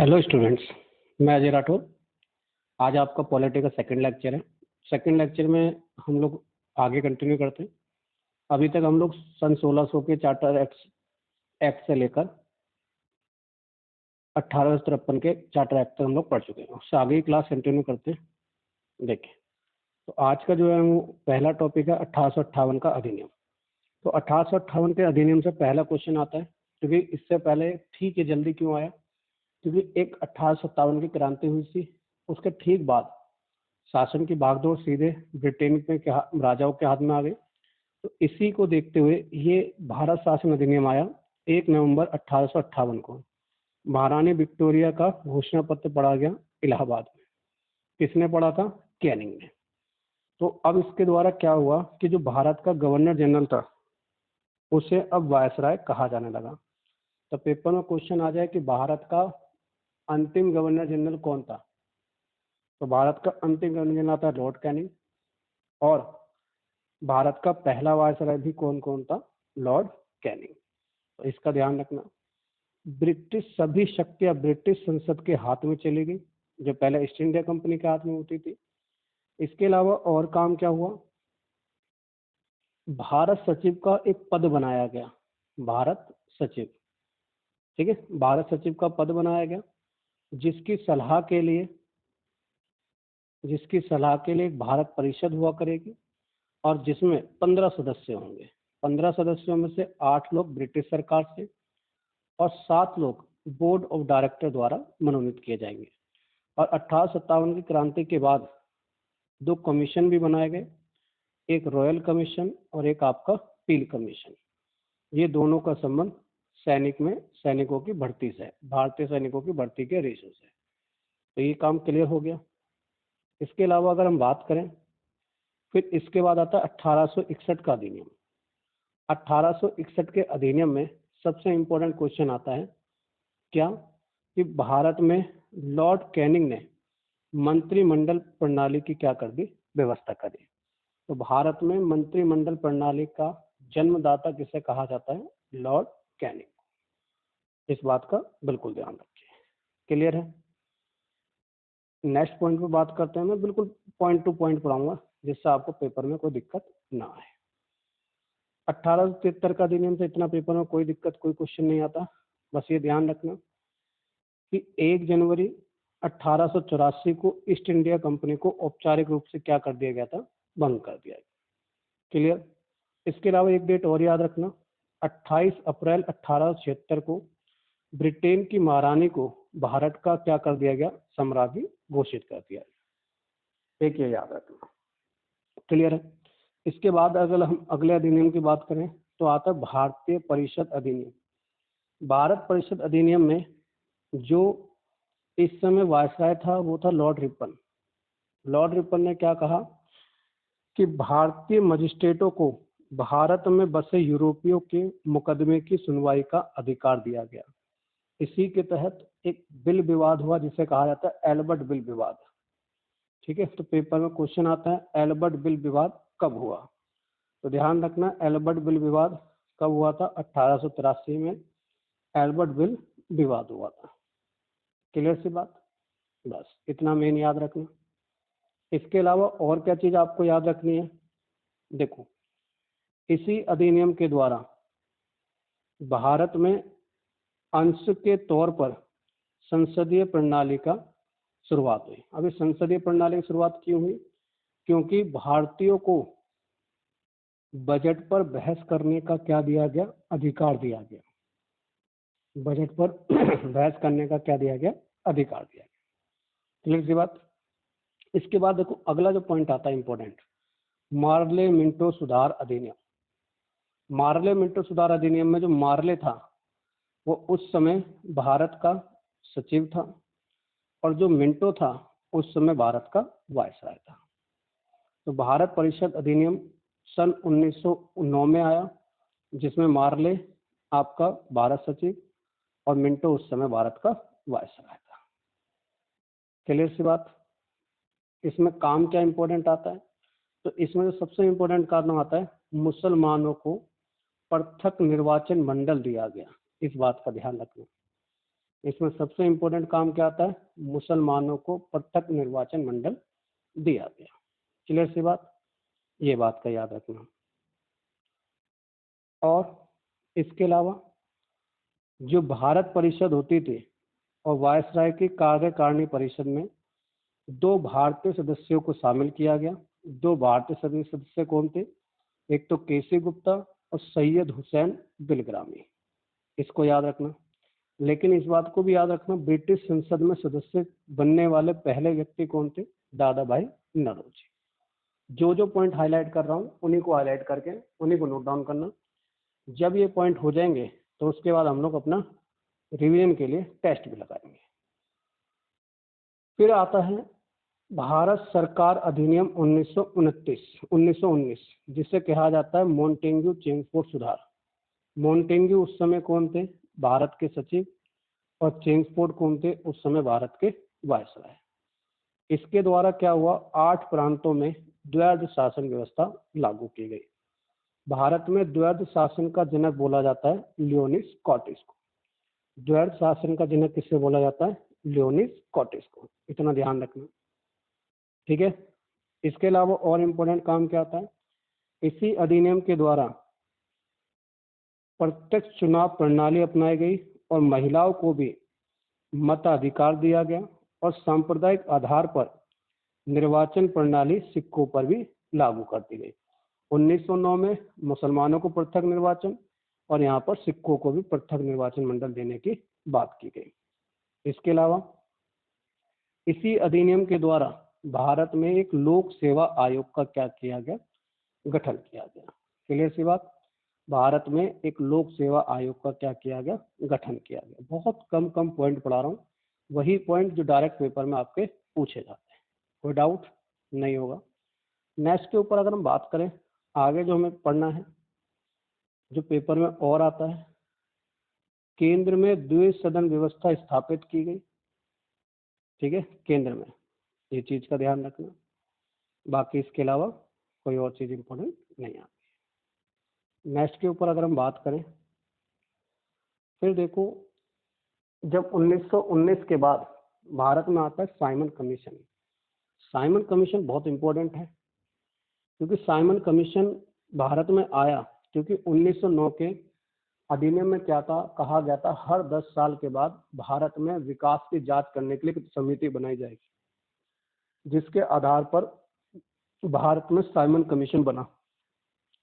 Hello students, मैं अजय राठौर। आज आपका पॉलिटी का सेकंड लेक्चर है। सेकंड लेक्चर में हम लोग आगे कंटिन्यू करते हैं। अभी तक हम लोग सन 1600 के चार्टर एक्ट से लेकर 1853 के चार्टर एक्ट तक हम लोग पढ़ चुके हैं। उससे आगे की क्लास कंटिन्यू करते हैं। देखिए, तो आज का जो है वो पहला टॉपिक है 1858 का अधिनियम। तो 1858 के अधिनियम से पहला क्वेश्चन आता है, क्योंकि इससे पहले ठीक है, जल्दी क्यों आया? क्योंकि एक 1857 की क्रांति हुई थी, उसके ठीक बाद शासन की भागदौड़ सीधे ब्रिटेन के राजाओं के हाथ में आ गई। तो इसी को देखते हुए ये भारत शासन अधिनियम आया 1 नवंबर 1858 को। महारानी विक्टोरिया का घोषणा पत्र पढ़ा गया इलाहाबाद में। किसने पढ़ा था? कैनिंग ने। तो अब इसके द्वारा क्या हुआ कि जो भारत का गवर्नर जनरल था उसे अब वायसराय कहा जाने लगा। तो पेपर में क्वेश्चन आ जाए कि भारत का अंतिम गवर्नर जनरल कौन था? तो भारत का अंतिम गवर्नर जनरल था लॉर्ड कैनिंग, और भारत का पहला वायसराय भी कौन कौन था? Lord Canning. तो इसका ध्यान रखना। ब्रिटिश सभी शक्तियां ब्रिटिश संसद के हाथ में चली गई, जो पहले ईस्ट इंडिया कंपनी के हाथ में होती थी। इसके अलावा और काम क्या हुआ? भारत सचिव का एक पद बनाया गया, भारत सचिव। ठीक है, भारत सचिव का पद बनाया गया, जिसकी सलाह के लिए एक भारत परिषद हुआ करेगी, और जिसमें 15 सदस्य होंगे। 15 सदस्यों में से 8 लोग ब्रिटिश सरकार से और 7 लोग बोर्ड ऑफ डायरेक्टर द्वारा मनोनीत किए जाएंगे। और 1857 की क्रांति के बाद 2 कमीशन भी बनाए गए, एक रॉयल कमीशन और एक आपका पील कमीशन। ये दोनों का संबंध सैनिकों की भर्ती से है, भारतीय सैनिकों की भर्ती के रेशो से। तो ये काम क्लियर हो गया। इसके अलावा अगर हम बात करें, फिर इसके बाद आता है 1861 का अधिनियम। 1861 के अधिनियम में सबसे इंपॉर्टेंट क्वेश्चन आता है क्या? कि भारत में लॉर्ड कैनिंग ने मंत्रिमंडल प्रणाली की क्या कर दी? व्यवस्था करी। तो भारत में मंत्रिमंडल प्रणाली का जन्मदाता किसे कहा जाता है? Lord Canning. इस बात का बिल्कुल ध्यान रखिए। क्लियर है? नेक्स्ट पॉइंट पे बात करते हैं। मैं बिल्कुल पॉइंट टू पॉइंट पढ़ाऊंगा, जिससे आपको पेपर में कोई दिक्कत ना आए। 1873 का अधिनियम से इतना पेपर में कोई दिक्कत, कोई क्वेश्चन नहीं आता। बस ये ध्यान रखना कि 1 जनवरी 1884 को ईस्ट इंडिया कंपनी को औपचारिक रूप से क्या कर दिया गया था? भंग कर दिया गया। क्लियर? इसके अलावा एक डेट और याद रखना, 28 अप्रैल 1876 को ब्रिटेन की महारानी को भारत का क्या कर दिया गया? साम्राज्य घोषित कर दिया गया। एक ये याद रखना। क्लियर है? इसके बाद अगर हम अगले अधिनियम की बात करें तो आता है भारतीय परिषद अधिनियम। भारत परिषद अधिनियम में जो इस समय वायसराय था वो था लॉर्ड रिपन। लॉर्ड रिपन ने क्या कहा कि भारतीय मजिस्ट्रेटों को भारत में बसे यूरोपियों के मुकदमे की सुनवाई का अधिकार दिया गया। इसी के तहत एक बिल विवाद हुआ जिसे कहा जाता है एल्बर्ट बिल विवाद। ठीक है, तो पेपर में क्वेश्चन आता है एल्बर्ट बिल विवाद कब हुआ? तो ध्यान रखना, एल्बर्ट बिल विवाद कब हुआ था? 1883 में एल्बर्ट बिल विवाद हुआ था। क्लियर सी बात? बस इतना मेन याद रखना। इसके अलावा और क्या चीज आपको याद रखनी है? देखो, इसी अधिनियम के द्वारा भारत में अंश के तौर पर संसदीय प्रणाली का शुरुआत हुई। अभी संसदीय प्रणाली की शुरुआत क्यों हुई? क्योंकि भारतीयों को बजट पर बहस करने का क्या दिया गया? अधिकार दिया गया। बजट पर बहस करने का क्या दिया गया? अधिकार दिया गया। क्लियर सी बात? इसके बाद देखो अगला जो पॉइंट आता है इंपॉर्टेंट, मार्ले मिंटो सुधार अधिनियम। मार्ले मिंटो सुधार अधिनियम में जो मार्ले था वो उस समय भारत का सचिव था, और जो मिंटो था उस समय भारत का वायसराय था। तो भारत परिषद अधिनियम सन 1909 में आया, जिसमें मार्ले आपका भारत सचिव और मिंटो उस समय भारत का वायसराय था। क्लियर सी बात? इसमें काम क्या इंपॉर्टेंट आता है? तो इसमें जो सबसे इंपॉर्टेंट कारण आता है, मुसलमानों को पृथक निर्वाचन मंडल दिया गया। इस बात का ध्यान रखना। इसमें सबसे इम्पोर्टेंट काम क्या आता है, मुसलमानों को पृथक निर्वाचन मंडल दिया गया। क्लियर सी बात, ये बात का याद रखना। और इसके अलावा जो भारत परिषद होती थी और वायसराय की कार्यकारिणी परिषद में 2 भारतीय सदस्यों को शामिल किया गया। 2 भारतीय सदस्य कौन थे, एक तो केसी गुप्ता और सैयद हुसैन बिलग्रामी, इसको याद रखना। लेकिन इस बात को भी याद रखना, ब्रिटिश संसद में सदस्य बनने वाले पहले व्यक्ति कौन थे, दादा भाई नौरोजी। जो पॉइंट हाईलाइट कर रहा हूँ उन्हीं को हाईलाइट करके उन्हीं को नोट डाउन करना। जब ये पॉइंट हो जाएंगे तो उसके बाद हम लोग अपना रिवीजन के लिए टेस्ट भी लगाएंगे। फिर आता है भारत सरकार अधिनियम 1919, जिसे कहा जाता है मॉन्टेग्यू चेम्सफोर्ड सुधार। मॉन्टेग्यू उस समय कौन थे, भारत के सचिव, और चेम्सफोर्ड कौन थे, उस समय भारत के वायसराय। इसके द्वारा क्या हुआ, 8 प्रांतों में द्वैध शासन व्यवस्था लागू की गई। भारत में द्वैध शासन का जनक बोला जाता है लियोनिस कॉटिस को। द्वैध शासन का जनक किससे बोला जाता है, लियोनिस कॉटिस को, इतना ध्यान रखना, ठीक है। इसके अलावा और इम्पोर्टेंट काम क्या आता है, इसी अधिनियम के द्वारा प्रत्यक्ष चुनाव प्रणाली अपनाई गई और महिलाओं को भी मताधिकार दिया गया और सांप्रदायिक आधार पर निर्वाचन प्रणाली सिखों पर भी लागू कर दी गई। 1909 में मुसलमानों को पृथक निर्वाचन और यहाँ पर सिखों को भी पृथक निर्वाचन मंडल देने की बात की गई। इसके अलावा इसी अधिनियम के द्वारा भारत में एक लोक सेवा आयोग का क्या किया गया, गठन किया गया। क्लियर सी बात, भारत में एक लोक सेवा आयोग का क्या किया गया, गठन किया गया। बहुत कम पॉइंट पढ़ा रहा हूँ, वही पॉइंट जो डायरेक्ट पेपर में आपके पूछे जाते हैं, कोई डाउट नहीं होगा। नेक्स्ट के ऊपर अगर हम बात करें, आगे जो हमें पढ़ना है, जो पेपर में और आता है, केंद्र में द्विसदन व्यवस्था स्थापित की गई, ठीक है, केंद्र में, ये चीज का ध्यान रखना। बाकी इसके अलावा कोई और चीज इंपॉर्टेंट नहीं आती। नेक्स्ट के ऊपर अगर हम बात करें, फिर देखो, जब 1919 के बाद भारत में आता है साइमन कमीशन। साइमन कमीशन बहुत इंपॉर्टेंट है, क्योंकि साइमन कमीशन भारत में आया क्योंकि 1909 के अधिनियम में क्या था, कहा गया था हर 10 साल के बाद भारत में विकास की जांच करने के लिए एक समिति बनाई जाएगी, जिसके आधार पर भारत में साइमन कमीशन बना।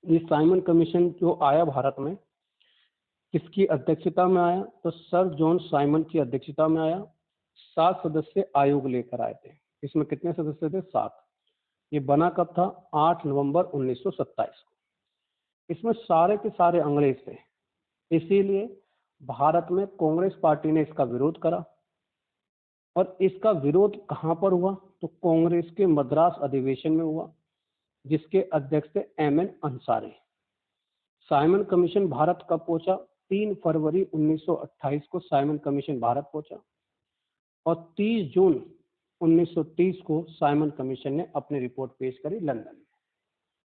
ये साइमन कमीशन जो आया भारत में, किसकी अध्यक्षता में आया, तो सर जॉन साइमन की अध्यक्षता में आया। 7 सदस्य आयोग लेकर आए थे। इसमें कितने सदस्य थे, 7। ये बना कब था, 8 नवंबर 1927 को। इसमें सारे के सारे अंग्रेज थे, इसीलिए भारत में कांग्रेस पार्टी ने इसका विरोध करा। और इसका विरोध कहाँ पर हुआ, तो कांग्रेस के मद्रास अधिवेशन में हुआ, जिसके अध्यक्ष थे M.N.. Ansari. Simon commission Bharat कब पहुंचा, 3 फरवरी 1928 को साइमन कमीशन भारत पहुंचा और 30 जून 1930 को साइमन कमीशन ने अपनी रिपोर्ट पेश करी लंदन में।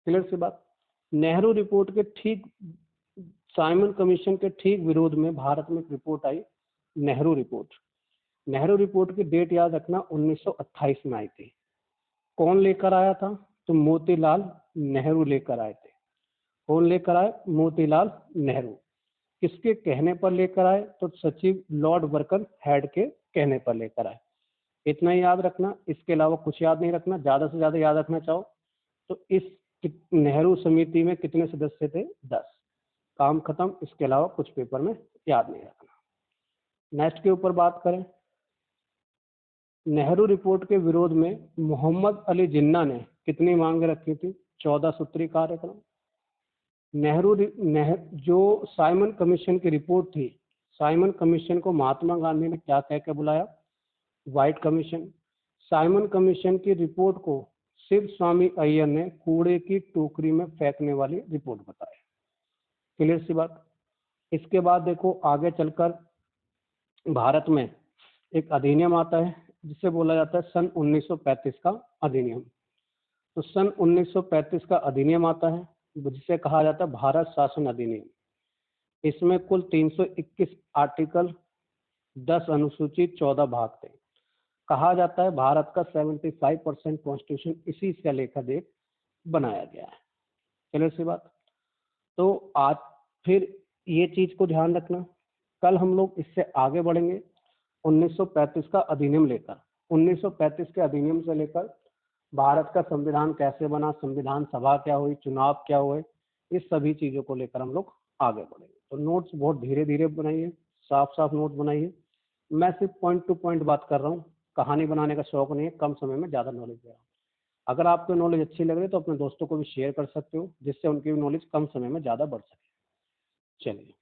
क्लियर सी बात। नेहरू रिपोर्ट के ठीक, साइमन कमीशन के ठीक विरोध में भारत में एक रिपोर्ट आई, नेहरू रिपोर्ट। नेहरू रिपोर्ट की डेट याद रखना, 1928 में आई थी। कौन लेकर आया था, तो मोतीलाल नेहरू लेकर आए थे। कौन लेकर आए, मोतीलाल नेहरू। किसके कहने पर लेकर आए, तो सचिव लॉर्ड बर्कन हेड के कहने पर लेकर आए। इतना ही याद रखना, इसके अलावा कुछ याद नहीं रखना। ज़्यादा से ज़्यादा याद रखना चाहो तो इस नेहरू समिति में कितने सदस्य थे, 10। काम खत्म, इसके अलावा कुछ पेपर में याद नहीं रखना। नेक्स्ट के ऊपर बात करें, नेहरू रिपोर्ट के विरोध में मोहम्मद अली जिन्ना ने कितनी मांगे रखी थी, 14 सूत्री कार्यक्रम। जो साइमन कमीशन की रिपोर्ट थी, साइमन कमीशन को महात्मा गांधी ने क्या कह के बुलाया, व्हाइट कमीशन। साइमन कमीशन की रिपोर्ट को शिव स्वामी अय्यर ने कूड़े की टोकरी में फेंकने वाली रिपोर्ट बताया। क्लियर सी बात। इसके बाद देखो आगे चलकर भारत में एक अधिनियम आता है जिसे बोला जाता है सन 1935 का अधिनियम। तो सन 1935 का अधिनियम आता है जिसे कहा जाता है भारत शासन अधिनियम। इसमें कुल 321 आर्टिकल 10 अनुसूचित 14 भाग थे। कहा जाता है भारत का 75% कॉन्स्टिट्यूशन इसी से लेकर देख बनाया गया है। क्लियर सी बात। तो आज फिर ये चीज को ध्यान रखना, कल हम लोग इससे आगे बढ़ेंगे 1935 का अधिनियम लेकर। 1935 के अधिनियम से लेकर भारत का संविधान कैसे बना, संविधान सभा क्या हुई, चुनाव क्या हुए, इस सभी चीजों को लेकर हम लोग आगे बढ़ेंगे। तो नोट्स बहुत धीरे धीरे बनाइए, साफ साफ नोट बनाइए। मैं सिर्फ पॉइंट टू पॉइंट बात कर रहा हूँ, कहानी बनाने का शौक नहीं है, कम समय में ज्यादा नॉलेज दे रहा हूँ। अगर आपको नॉलेज अच्छी लग रही है तो अपने दोस्तों को भी शेयर कर सकते हो, जिससे उनकी भी नॉलेज कम समय में ज्यादा बढ़ सके। चलिए।